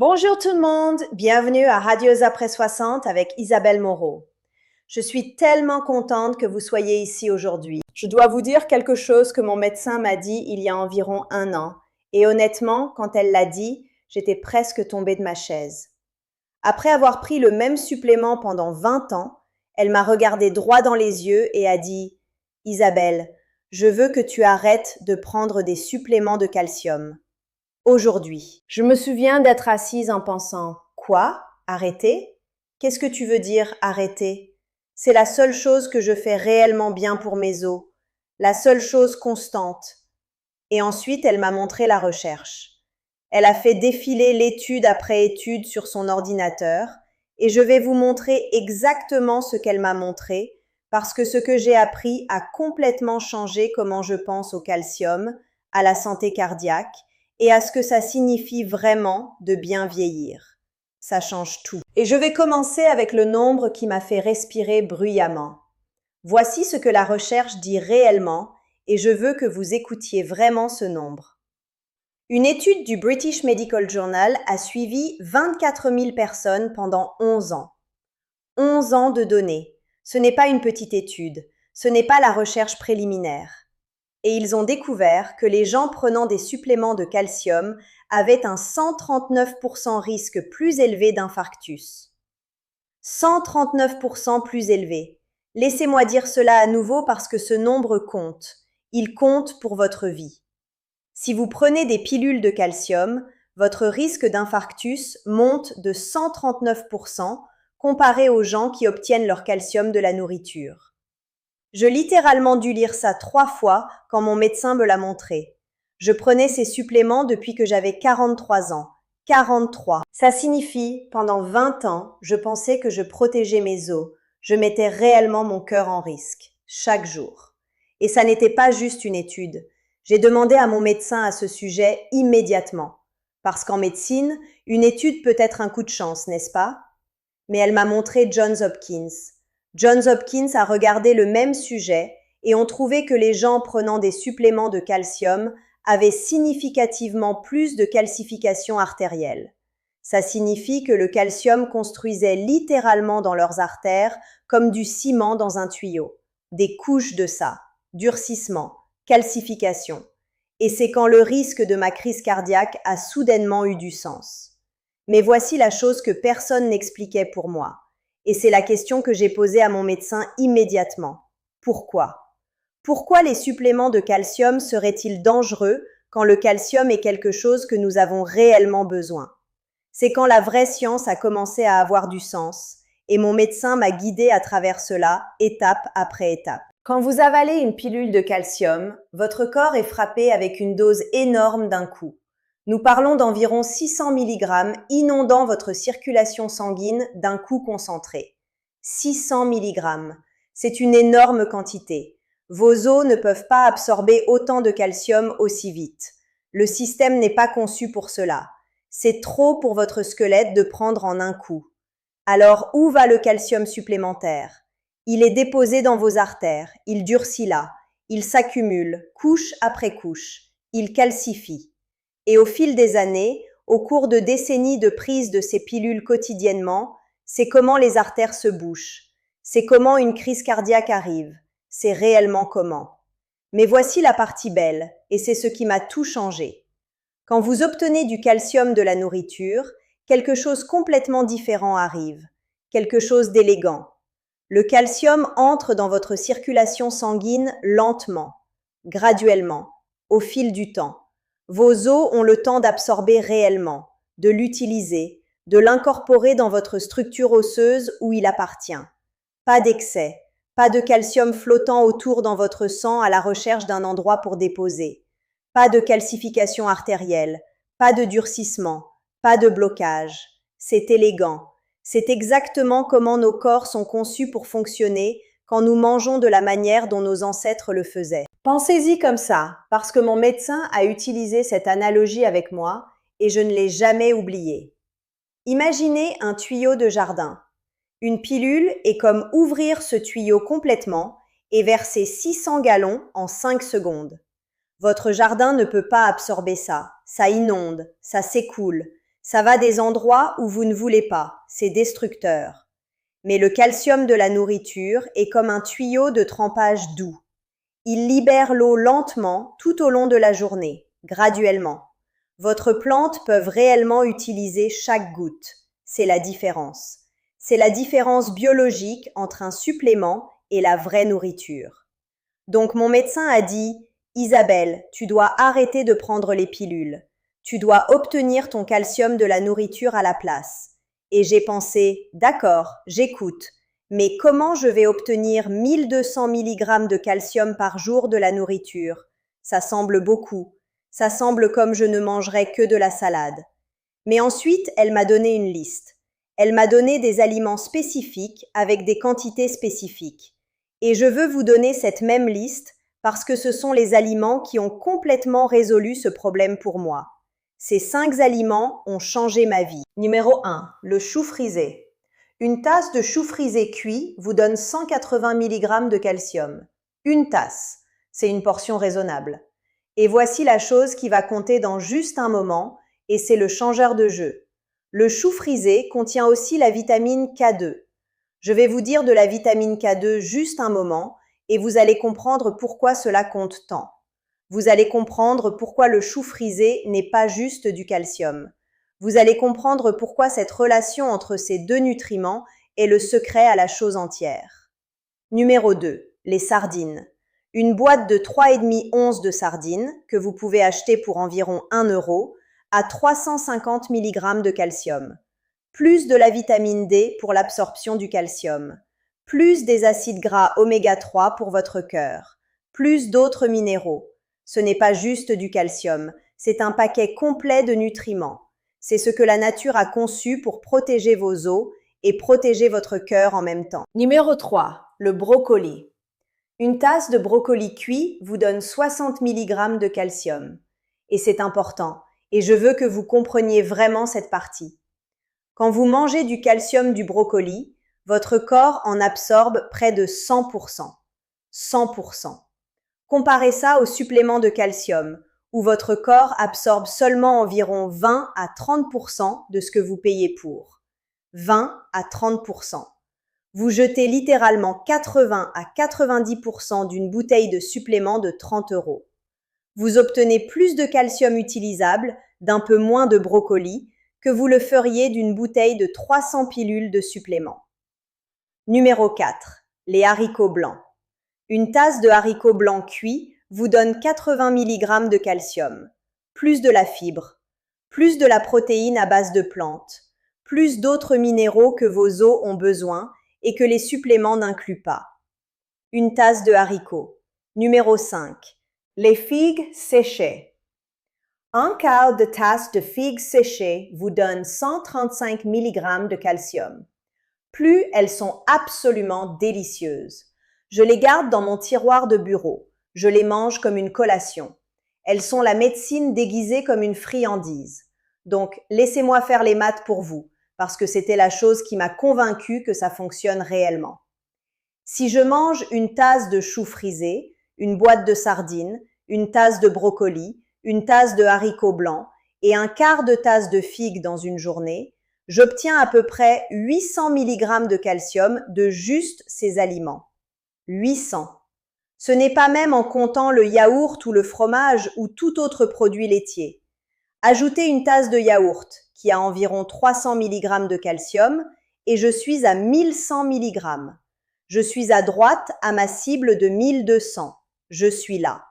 Bonjour tout le monde, bienvenue à Radieuse après 60 avec Isabelle Moreau. Je suis tellement contente que vous soyez ici aujourd'hui. Je dois vous dire quelque chose que mon médecin m'a dit il y a environ 1 an. Et honnêtement, quand elle l'a dit, j'étais presque tombée de ma chaise. Après avoir pris le même supplément pendant 20 ans, elle m'a regardé droit dans les yeux et a dit « Isabelle, je veux que tu arrêtes de prendre des suppléments de calcium. » Aujourd'hui. Je me souviens d'être assise en pensant « Quoi? Arrêter? Qu'est-ce que tu veux dire arrêter? C'est la seule chose que je fais réellement bien pour mes os, la seule chose constante. » Et ensuite, elle m'a montré la recherche. Elle a fait défiler l'étude après étude sur son ordinateur et je vais vous montrer exactement ce qu'elle m'a montré parce que ce que j'ai appris a complètement changé comment je pense au calcium, à la santé cardiaque et à ce que ça signifie vraiment de bien vieillir. Ça change tout. Et je vais commencer avec le nombre qui m'a fait respirer bruyamment. Voici ce que la recherche dit réellement et je veux que vous écoutiez vraiment ce nombre. Une étude du British Medical Journal a suivi 24 000 personnes pendant 11 ans. 11 ans de données. Ce n'est pas une petite étude, ce n'est pas la recherche préliminaire. Et ils ont découvert que les gens prenant des suppléments de calcium avaient un 139% risque plus élevé d'infarctus. 139% plus élevé. Laissez-moi dire cela à nouveau parce que ce nombre compte. Il compte pour votre vie. Si vous prenez des pilules de calcium, votre risque d'infarctus monte de 139% comparé aux gens qui obtiennent leur calcium de la nourriture. J'ai littéralement dû lire ça 3 fois quand mon médecin me l'a montré. Je prenais ces suppléments depuis que j'avais 43 ans. 43. Ça signifie, pendant 20 ans, je pensais que je protégeais mes os. Je mettais réellement mon cœur en risque, chaque jour. Et ça n'était pas juste une étude. J'ai demandé à mon médecin à ce sujet immédiatement. Parce qu'en médecine, une étude peut être un coup de chance, n'est-ce pas? Mais elle m'a montré Johns Hopkins. Johns Hopkins a regardé le même sujet et ont trouvé que les gens prenant des suppléments de calcium avaient significativement plus de calcification artérielle. Ça signifie que le calcium construisait littéralement dans leurs artères comme du ciment dans un tuyau. Des couches de ça, durcissement, calcification. Et c'est quand le risque de ma crise cardiaque a soudainement eu du sens. Mais voici la chose que personne n'expliquait pour moi. Et c'est la question que j'ai posée à mon médecin immédiatement. Pourquoi? Pourquoi les suppléments de calcium seraient-ils dangereux quand le calcium est quelque chose que nous avons réellement besoin? C'est quand la vraie science a commencé à avoir du sens, et mon médecin m'a guidée à travers cela, étape après étape. Quand vous avalez une pilule de calcium, votre corps est frappé avec une dose énorme d'un coup. Nous parlons d'environ 600 mg inondant votre circulation sanguine d'un coup concentré. 600 mg. C'est une énorme quantité. Vos os ne peuvent pas absorber autant de calcium aussi vite. Le système n'est pas conçu pour cela. C'est trop pour votre squelette de prendre en un coup. Alors, où va le calcium supplémentaire? Il est déposé dans vos artères, il durcit là, il s'accumule, couche après couche, il calcifie. Et au fil des années, au cours de décennies de prise de ces pilules quotidiennement, c'est comment les artères se bouchent, c'est comment une crise cardiaque arrive, c'est réellement comment. Mais voici la partie belle, et c'est ce qui m'a tout changé. Quand vous obtenez du calcium de la nourriture, quelque chose complètement différent arrive, quelque chose d'élégant. Le calcium entre dans votre circulation sanguine lentement, graduellement, au fil du temps. Vos os ont le temps d'absorber réellement, de l'utiliser, de l'incorporer dans votre structure osseuse où il appartient. Pas d'excès, pas de calcium flottant autour dans votre sang à la recherche d'un endroit pour déposer. Pas de calcification artérielle, pas de durcissement, pas de blocage. C'est élégant. C'est exactement comment nos corps sont conçus pour fonctionner quand nous mangeons de la manière dont nos ancêtres le faisaient. Pensez-y comme ça, parce que mon médecin a utilisé cette analogie avec moi et je ne l'ai jamais oubliée. Imaginez un tuyau de jardin. Une pilule est comme ouvrir ce tuyau complètement et verser 600 gallons en 5 secondes. Votre jardin ne peut pas absorber ça, ça inonde, ça s'écoule. Ça va des endroits où vous ne voulez pas, c'est destructeur. Mais le calcium de la nourriture est comme un tuyau de trempage doux. Il libère l'eau lentement tout au long de la journée, graduellement. Votre plante peut réellement utiliser chaque goutte. C'est la différence. C'est la différence biologique entre un supplément et la vraie nourriture. Donc mon médecin a dit « Isabelle, tu dois arrêter de prendre les pilules. Tu dois obtenir ton calcium de la nourriture à la place. » Et j'ai pensé « D'accord, j'écoute. Mais comment je vais obtenir 1200 mg de calcium par jour de la nourriture? Ça semble beaucoup. Ça semble comme je ne mangerais que de la salade. » Mais ensuite, elle m'a donné une liste. Elle m'a donné des aliments spécifiques avec des quantités spécifiques. Et je veux vous donner cette même liste parce que ce sont les aliments qui ont complètement résolu ce problème pour moi. Ces 5 aliments ont changé ma vie. Numéro 1. Le chou frisé. Une tasse de chou frisé cuit vous donne 180 mg de calcium. Une tasse. C'est une portion raisonnable. Et voici la chose qui va compter dans juste un moment, et c'est le changeur de jeu. Le chou frisé contient aussi la vitamine K2. Je vais vous dire de la vitamine K2 juste un moment, et vous allez comprendre pourquoi cela compte tant. Vous allez comprendre pourquoi le chou frisé n'est pas juste du calcium. Vous allez comprendre pourquoi cette relation entre ces deux nutriments est le secret à la chose entière. Numéro 2. Les sardines. Une boîte de 3,5 onces de sardines, que vous pouvez acheter pour environ 1 euro, a 350 mg de calcium. Plus de la vitamine D pour l'absorption du calcium. Plus des acides gras oméga 3 pour votre cœur. Plus d'autres minéraux. Ce n'est pas juste du calcium, c'est un paquet complet de nutriments. C'est ce que la nature a conçu pour protéger vos os et protéger votre cœur en même temps. Numéro 3. Le brocoli. Une tasse de brocoli cuit vous donne 60 mg de calcium. Et c'est important, et je veux que vous compreniez vraiment cette partie. Quand vous mangez du calcium du brocoli, votre corps en absorbe près de 100%. 100%. Comparez ça au supplément de calcium, où votre corps absorbe seulement environ 20 à 30% de ce que vous payez pour. 20 à 30%. Vous jetez littéralement 80 à 90% d'une bouteille de supplément de 30 euros. Vous obtenez plus de calcium utilisable d'un peu moins de brocoli que vous le feriez d'une bouteille de 300 pilules de supplément. Numéro 4. Les haricots blancs. Une tasse de haricots blancs cuits vous donne 80 mg de calcium, plus de la fibre, plus de la protéine à base de plantes, plus d'autres minéraux que vos os ont besoin et que les suppléments n'incluent pas. Une tasse de haricots. Numéro 5. Les figues séchées. Un quart de tasse de figues séchées vous donne 135 mg de calcium. Plus elles sont absolument délicieuses. Je les garde dans mon tiroir de bureau. Je les mange comme une collation. Elles sont la médecine déguisée comme une friandise. Donc, laissez-moi faire les maths pour vous, parce que c'était la chose qui m'a convaincue que ça fonctionne réellement. Si je mange une tasse de chou frisé, une boîte de sardines, une tasse de brocoli, une tasse de haricots blancs et un quart de tasse de figues dans une journée, j'obtiens à peu près 800 mg de calcium de juste ces aliments. 800. Ce n'est pas même en comptant le yaourt ou le fromage ou tout autre produit laitier. Ajoutez une tasse de yaourt qui a environ 300 mg de calcium et je suis à 1100 mg. Je suis à droite à ma cible de 1200. Je suis là.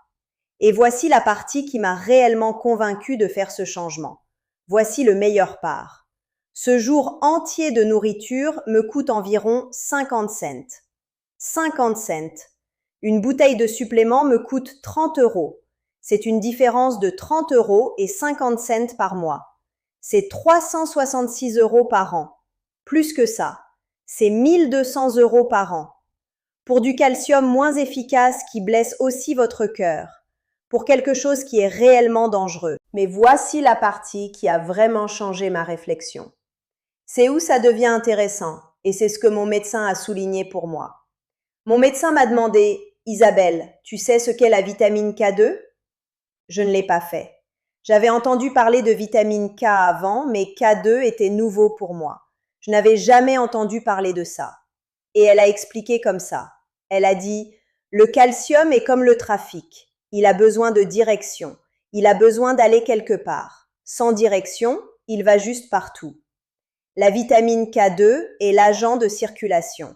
Et voici la partie qui m'a réellement convaincue de faire ce changement. Voici le meilleur part. Ce jour entier de nourriture me coûte environ 50 cents. 50 cents. Une bouteille de supplément me coûte 30 euros. C'est une différence de 30 euros et 50 cents par mois. C'est 366 euros par an. Plus que ça. C'est 1200 euros par an. Pour du calcium moins efficace qui blesse aussi votre cœur. Pour quelque chose qui est réellement dangereux. Mais voici la partie qui a vraiment changé ma réflexion. C'est où ça devient intéressant, et c'est ce que mon médecin a souligné pour moi. Mon médecin m'a demandé « Isabelle, tu sais ce qu'est la vitamine K2 ?» Je ne l'ai pas fait. J'avais entendu parler de vitamine K avant, mais K2 était nouveau pour moi. Je n'avais jamais entendu parler de ça. Et elle a expliqué comme ça. Elle a dit, le calcium est comme le trafic. Il a besoin de direction. Il a besoin d'aller quelque part. Sans direction, il va juste partout. La vitamine K2 est l'agent de circulation.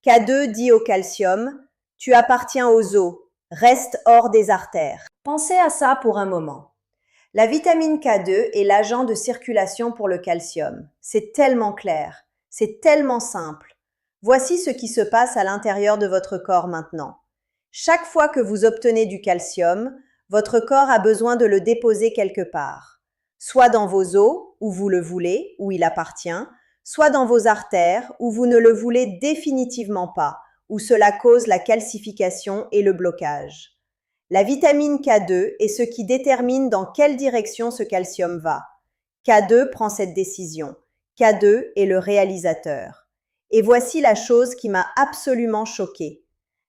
K2 dit au calcium, tu appartiens aux os, reste hors des artères. Pensez à ça pour un moment. La vitamine K2 est l'agent de circulation pour le calcium. C'est tellement clair, c'est tellement simple. Voici ce qui se passe à l'intérieur de votre corps maintenant. Chaque fois que vous obtenez du calcium, votre corps a besoin de le déposer quelque part. Soit dans vos os, où vous le voulez, où il appartient, soit dans vos artères, où vous ne le voulez définitivement pas, où cela cause la calcification et le blocage. La vitamine K2 est ce qui détermine dans quelle direction ce calcium va. K2 prend cette décision. K2 est le réalisateur. Et voici la chose qui m'a absolument choquée.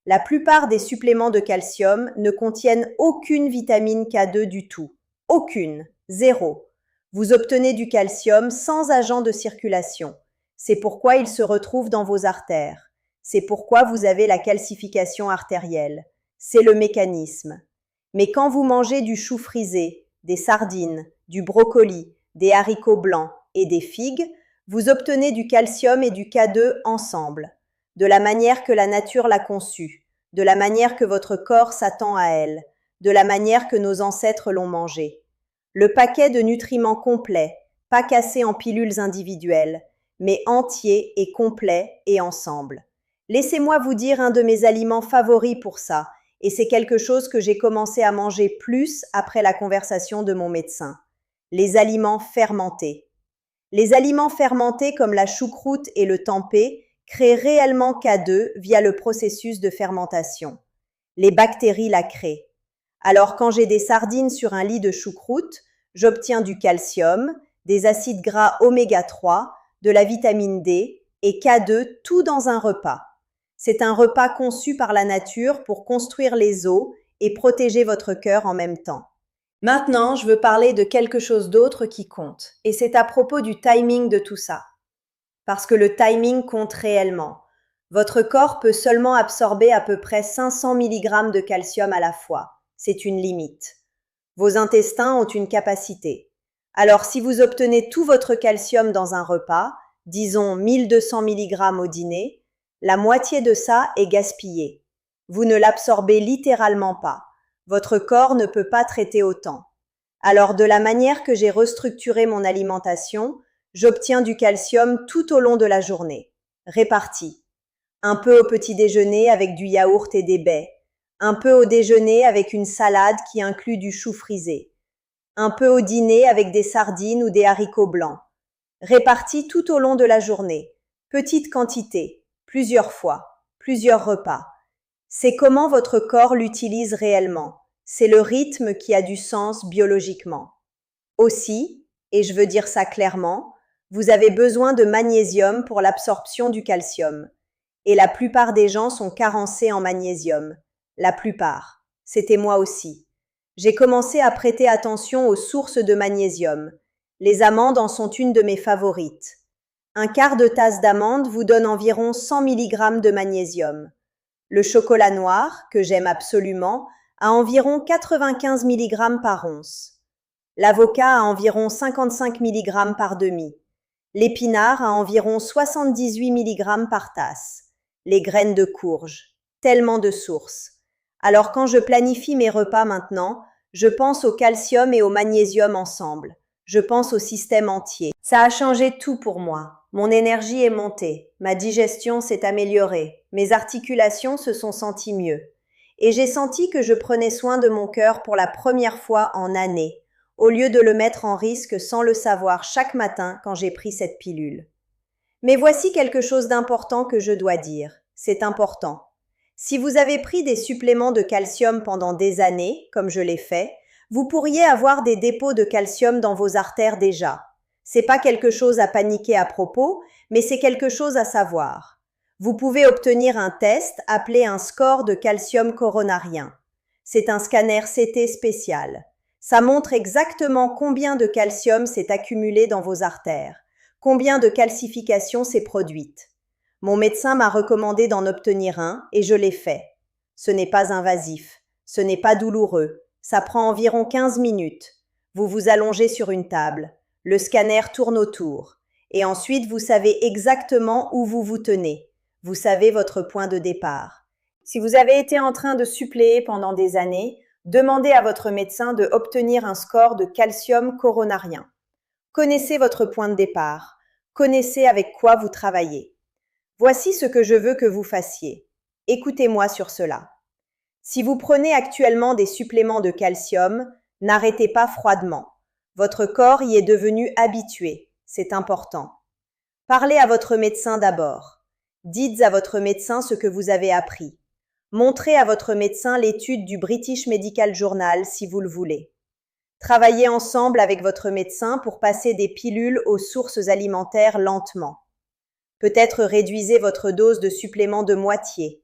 La plupart des suppléments de calcium ne contiennent aucune vitamine K2 du tout. Aucune. Zéro. Vous obtenez du calcium sans agent de circulation. C'est pourquoi il se retrouve dans vos artères. C'est pourquoi vous avez la calcification artérielle. C'est le mécanisme. Mais quand vous mangez du chou frisé, des sardines, du brocoli, des haricots blancs et des figues, vous obtenez du calcium et du K2 ensemble, de la manière que la nature l'a conçue, de la manière que votre corps s'attend à elle, de la manière que nos ancêtres l'ont mangé. Le paquet de nutriments complet, pas cassé en pilules individuelles, mais entier et complet et ensemble. Laissez-moi vous dire un de mes aliments favoris pour ça, et c'est quelque chose que j'ai commencé à manger plus après la conversation de mon médecin. Les aliments fermentés. Les aliments fermentés comme la choucroute et le tempeh créent réellement K2 via le processus de fermentation. Les bactéries la créent. Alors quand j'ai des sardines sur un lit de choucroute, j'obtiens du calcium, des acides gras oméga 3, de la vitamine D et K2 tout dans un repas. C'est un repas conçu par la nature pour construire les os et protéger votre cœur en même temps. Maintenant, je veux parler de quelque chose d'autre qui compte, et c'est à propos du timing de tout ça. Parce que le timing compte réellement. Votre corps peut seulement absorber à peu près 500 mg de calcium à la fois. C'est une limite. Vos intestins ont une capacité. Alors si vous obtenez tout votre calcium dans un repas, disons 1200 mg au dîner, la moitié de ça est gaspillée. Vous ne l'absorbez littéralement pas. Votre corps ne peut pas traiter autant. Alors de la manière que j'ai restructuré mon alimentation, j'obtiens du calcium tout au long de la journée, réparti. Un peu au petit déjeuner avec du yaourt et des baies, un peu au déjeuner avec une salade qui inclut du chou frisé, un peu au dîner avec des sardines ou des haricots blancs, réparti tout au long de la journée, petite quantité, plusieurs fois, plusieurs repas. C'est comment votre corps l'utilise réellement. C'est le rythme qui a du sens biologiquement. Aussi, et je veux dire ça clairement, vous avez besoin de magnésium pour l'absorption du calcium. Et la plupart des gens sont carencés en magnésium. La plupart. C'était moi aussi. J'ai commencé à prêter attention aux sources de magnésium. Les amandes en sont une de mes favorites. Un quart de tasse d'amandes vous donne environ 100 mg de magnésium. Le chocolat noir, que j'aime absolument, a environ 95 mg par once. L'avocat a environ 55 mg par demi. L'épinard a environ 78 mg par tasse. Les graines de courge. Tellement de sources. Alors quand je planifie mes repas maintenant, je pense au calcium et au magnésium ensemble. Je pense au système entier. Ça a changé tout pour moi. Mon énergie est montée, ma digestion s'est améliorée, mes articulations se sont senties mieux. Et j'ai senti que je prenais soin de mon cœur pour la première fois en années, au lieu de le mettre en risque sans le savoir chaque matin quand j'ai pris cette pilule. Mais voici quelque chose d'important que je dois dire. C'est important. Si vous avez pris des suppléments de calcium pendant des années, comme je l'ai fait, vous pourriez avoir des dépôts de calcium dans vos artères déjà. C'est pas quelque chose à paniquer à propos, mais c'est quelque chose à savoir. Vous pouvez obtenir un test appelé un score de calcium coronarien. C'est un scanner CT spécial. Ça montre exactement combien de calcium s'est accumulé dans vos artères, combien de calcification s'est produite. Mon médecin m'a recommandé d'en obtenir un et je l'ai fait. Ce n'est pas invasif, ce n'est pas douloureux, ça prend environ 15 minutes. Vous vous allongez sur une table, le scanner tourne autour et ensuite vous savez exactement où vous vous tenez. Vous savez votre point de départ. Si vous avez été en train de suppléer pendant des années, demandez à votre médecin de obtenir un score de calcium coronarien. Connaissez votre point de départ, connaissez avec quoi vous travaillez. Voici ce que je veux que vous fassiez. Écoutez-moi sur cela. Si vous prenez actuellement des suppléments de calcium, n'arrêtez pas froidement. Votre corps y est devenu habitué, c'est important. Parlez à votre médecin d'abord. Dites à votre médecin ce que vous avez appris. Montrez à votre médecin l'étude du British Medical Journal si vous le voulez. Travaillez ensemble avec votre médecin pour passer des pilules aux sources alimentaires lentement. Peut-être réduisez votre dose de supplément de moitié.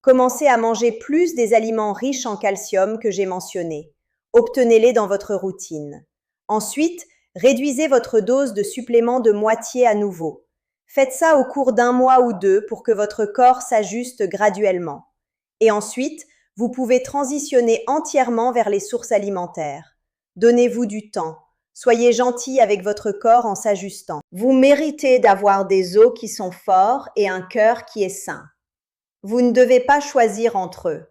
Commencez à manger plus des aliments riches en calcium que j'ai mentionnés. Obtenez-les dans votre routine. Ensuite, réduisez votre dose de supplément de moitié à nouveau. Faites ça au cours d'un mois ou deux pour que votre corps s'ajuste graduellement. Et ensuite, vous pouvez transitionner entièrement vers les sources alimentaires. Donnez-vous du temps. Soyez gentil avec votre corps en s'ajustant. Vous méritez d'avoir des os qui sont forts et un cœur qui est sain. Vous ne devez pas choisir entre eux.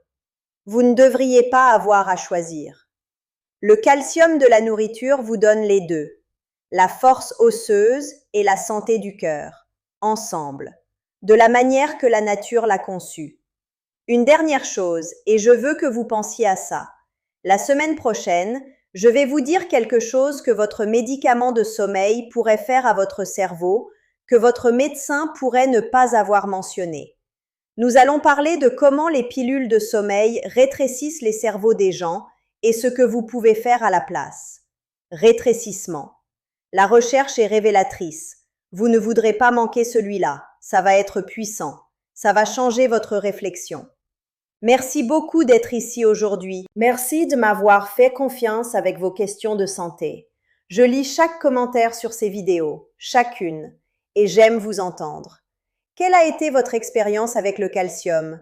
Vous ne devriez pas avoir à choisir. Le calcium de la nourriture vous donne les deux, la force osseuse et la santé du cœur, ensemble, de la manière que la nature l'a conçu. Une dernière chose, et je veux que vous pensiez à ça. La semaine prochaine, je vais vous dire quelque chose que votre médicament de sommeil pourrait faire à votre cerveau, que votre médecin pourrait ne pas avoir mentionné. Nous allons parler de comment les pilules de sommeil rétrécissent les cerveaux des gens et ce que vous pouvez faire à la place. Rétrécissement. La recherche est révélatrice. Vous ne voudrez pas manquer celui-là. Ça va être puissant. Ça va changer votre réflexion. Merci beaucoup d'être ici aujourd'hui. Merci de m'avoir fait confiance avec vos questions de santé. Je lis chaque commentaire sur ces vidéos, chacune, et j'aime vous entendre. Quelle a été votre expérience avec le calcium?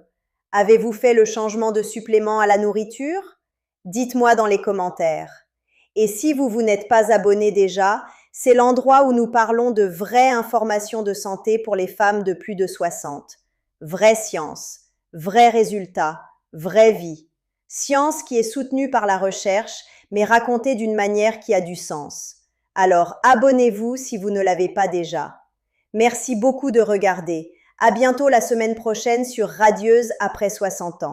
Avez-vous fait le changement de supplément à la nourriture? Dites-moi dans les commentaires. Et si vous n'êtes pas abonné déjà, c'est l'endroit où nous parlons de vraies informations de santé pour les femmes de plus de 60. Vraie science, vrais résultats, vraie vie. Science qui est soutenue par la recherche, mais racontée d'une manière qui a du sens. Alors abonnez-vous si vous ne l'avez pas déjà. Merci beaucoup de regarder. À bientôt la semaine prochaine sur Radieuse après 60 ans.